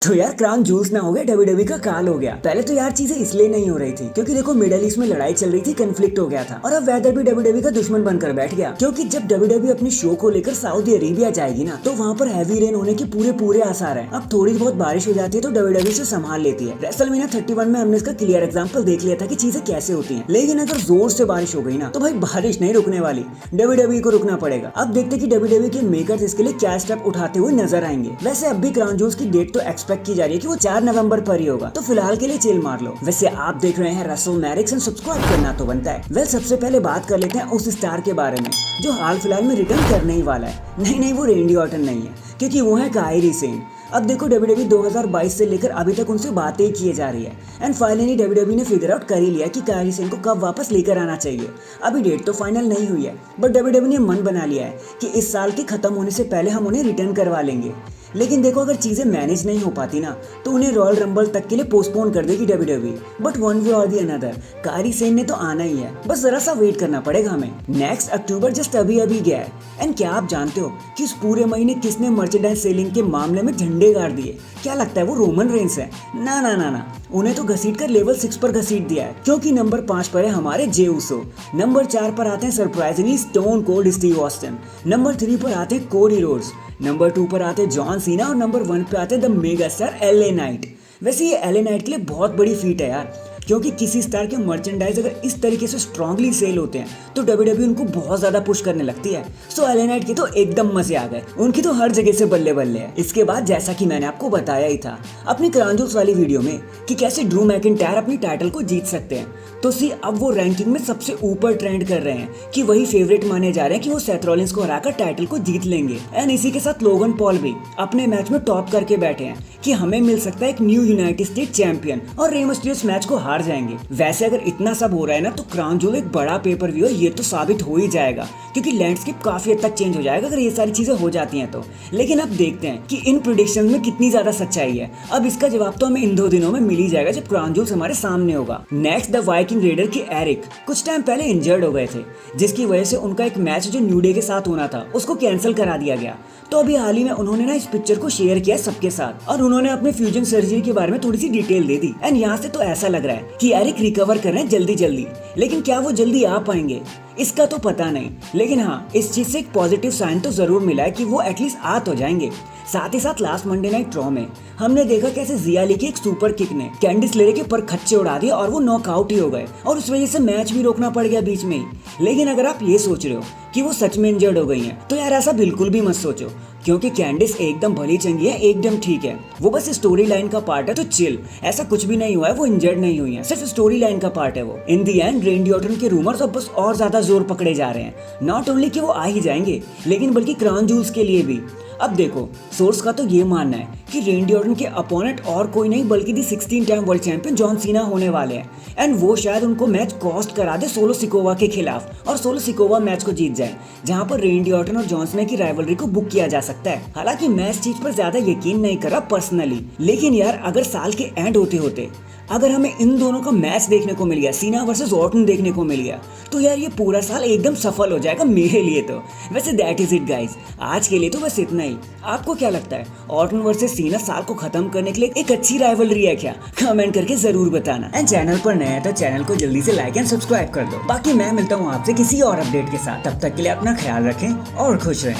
तो यार crown juice ना हो गया, डब्ल्यूडब्ल्यूई का काल हो गया। पहले तो यार चीजें इसलिए नहीं हो रही थी क्योंकि देखो मिडिल ईस्ट में लड़ाई चल रही थी, कन्फ्लिक्ट हो गया था और अब वेदर भी डब्ल्यूडब्ल्यूई का दुश्मन बनकर बैठ गया। क्योंकि जब डब्ल्यूडब्ल्यूई अपने शो को लेकर सऊदी अरेबिया जाएगी ना तो वहाँ पर हैवी रेन होने के पूरे आसार है। अब थोड़ी बहुत बारिश हो जाती है तो डब्ल्यूडब्ल्यूई से संभाल लेती है। रेसलमेनिया 31 में हमने इसका क्लियर एग्जांपल देख लिया था कि चीजें कैसे होती हैं। लेकिन अगर जोर से बारिश हो गई ना तो भाई बारिश नहीं रुकने वाली, डब्ल्यूडब्ल्यूई को रुकना पड़ेगा। अब देखते कि डब्ल्यूडब्ल्यूई के मेकर्स इसके लिए क्या स्टेप उठाते हुए नजर आएंगे। वैसे अब भी क्राउन जूस की डेट तो एक्सपेक्ट की जा रही है कि वो 4 नवंबर पर ही होगा, तो फिलहाल के लिए चिल मार लो। वैसे आप देख रहे हैं रसल मैरिक्स एंड सब्सक्राइब करना तो बनता है। वेल सबसे पहले बात कर लेते हैं उस स्टार के बारे में जो हाल फिलहाल में रिटर्न करने ही वाला है। नहीं वो रेंडी ऑर्टन नहीं है क्योंकि वो है कायरी सेन। अब देखो डब्ल्यूडब्ल्यूई 2022 से लेकर अभी तक उनसे बातें ही किए जा रही है एंड फाइनली डब्ल्यूडब्ल्यूई ने फिगर आउट कर ही लिया कि कायरी सेन को कब वापस लेकर आना चाहिए। अभी डेट तो फाइनल नहीं हुई है बट डब्ल्यूडब्ल्यूई ने मन बना लिया है कि इस साल के खत्म होने से पहले हम उन्हें रिटर्न करवा लेंगे। लेकिन देखो अगर चीजें मैनेज नहीं हो पाती ना तो उन्हें रॉयल रंबल तक के लिए पोस्टपोन कर देगी डब्ल्यूडब्ल्यूई। बट वन वे और दी अनदर कायरी सेन ने तो आना ही है, बस जरा सा वेट करना पड़ेगा हमें। नेक्स्ट अक्टूबर जस्ट अभी गया है एंड क्या आप जानते हो कि इस पूरे महीने किसने मर्चेंडाइज सेलिंग के मामले में झंडे गाड़ दिए? क्या लगता है वो रोमन रेंस है? ना, उन्हें तो घसीट कर लेवल 6 पर घसीट दिया है क्योंकि नंबर 5 पर है हमारे जे उसो, नंबर 4 पर आते हैं surprisingly stone cold Steve Austin, number 3 पर आते हैं कोडी रोड्स, नंबर 2 पर आते हैं जॉन सीना और नंबर 1 पे आते हैं the mega star LA night. वैसे ये एलए नाइट के लिए बहुत बड़ी फीट है यार क्योंकि किसी स्टार के मर्चेंडाइज अगर इस तरीके से स्ट्रांगली सेल होते हैं तो डब्ल्यूडब्ल्यूई उनको बहुत ज्यादा पुश करने लगती है। सो एलए नाइट के तो एकदम मजे आ गए, उनकी तो हर जगह से बल्ले बल्ले है। इसके बाद जैसा कि मैंने आपको बताया ही था अपनी क्राउन जूस वाली वीडियो में कि कैसे ड्रू मैकिंटायर अपनी टाइटल को जीत सकते हैं, तो सी अब वो रैंकिंग में सबसे ऊपर ट्रेंड कर रहे हैं कि वही फेवरेट माने जा रहे हैं कि वो सेथ रॉलिंस को हराकर टाइटल को जीत लेंगे। एंड इसी के साथ लोगन पॉल भी अपने मैच में टॉप करके बैठे हैं कि हमें मिल सकता है एक न्यू यूनाइटेड स्टेट चैंपियन और रे मिस्टीरियो इस मैच को हार जाएंगे। वैसे अगर इतना सब हो रहा है ना तो क्राउन जूल एक बड़ा पेपर व्यू है, ये तो साबित हो ही जाएगा क्योंकि लैंडस्केप काफी हद तक चेंज हो जाएगा अगर ये सारी चीजें हो जाती हैं तो। लेकिन अब देखते हैं कि इन प्रेडिक्शन में कितनी ज्यादा सच्चाई है। अब इसका जवाब तो हमें इन 2 दिनों में मिल ही जाएगा जब क्राउन जूल हमारे सामने होगा। नेक्स्ट द वाइकिंग रेडर के एरिक कुछ टाइम पहले इंजर्ड हो गए थे जिसकी वजह से उनका एक मैच जो न्यू डे के साथ होना था उसको कैंसिल करा दिया गया। तो अभी हाल ही में उन्होंने ना इस पिक्चर को शेयर किया सबके साथ और उन्होंने अपने फ्यूजन सर्जरी के बारे में थोड़ी सी डिटेल दे दी। एंड यहाँ से तो ऐसा लग रहा है कि एरिक रिकवर कर रहे हैं जल्दी, लेकिन क्या वो जल्दी आ पाएंगे इसका तो पता नहीं। लेकिन हाँ इस चीज से एक पॉजिटिव साइन तो जरूर मिला है कि वो एटलीस्ट आ तो जाएंगे। साथ ही साथ लास्ट मंडे नाइट ड्रॉ में हमने देखा कैसे जिया ली की एक सुपर किक ने कैंडिस लेरे के पर खच्चे उड़ा दिए और वो नॉकआउट ही हो गए और उस वजह से मैच भी रोकना पड़ गया बीच में ही। लेकिन अगर आप ये सोच रहे हो कि वो सच में इंजर्ड हो गई हैं तो यार ऐसा बिल्कुल भी मत सोचो क्योंकि कैंडिस एकदम भली चंगी है, एकदम ठीक है। वो बस स्टोरी लाइन का पार्ट है तो चिल, ऐसा कुछ भी नहीं हुआ है, वो इंजर्ड नहीं हुई है, सिर्फ स्टोरी लाइन का पार्ट है वो। इन दी एंड रेंडी ऑर्टन के रूमर्स अब बस और ज्यादा जोर पकड़े जा रहे हैं। नॉट ओनली कि वो आ ही जाएंगे लेकिन बल्कि क्राउन जूल्स के लिए भी। अब देखो सोर्स का तो ये मानना है कि रेंडी ऑर्टन के अपोनेंट और कोई नहीं बल्कि दी 16 time world champion John Cena होने वाले हैं एंड वो शायद उनको मैच कॉस्ट करा दे सोलो सिकोवा के खिलाफ और सोलो सिकोवा मैच को जीत जाए जहां पर रेंडी ऑर्टन और जॉन सीना की राइवलरी को बुक किया जा सकता है। हालांकि मैं इस चीज पर ज्यादा यकीन नहीं कर रहा पर्सनली, लेकिन यार अगर साल के एंड होते होते अगर हमें इन दोनों का मैच देखने को मिल गया, सीना वर्सेस ऑर्टन देखने को मिल गया, तो यार ये पूरा साल एकदम सफल हो जाएगा मेरे लिए तो। वैसे दैट इज इट गाइज, आज के लिए तो बस इतना ही। आपको क्या लगता है ऑर्टन वर्सेस सीना साल को खत्म करने के लिए एक अच्छी राइवलरी है क्या? कमेंट करके जरूर बताना। एंड चैनल पर नया है तो चैनल को जल्दी से लाइक एंड सब्सक्राइब कर दो। बाकी मैं मिलता हूँ आपसे किसी और अपडेट के साथ, तब तक के लिए अपना ख्याल रखें और खुश रहें।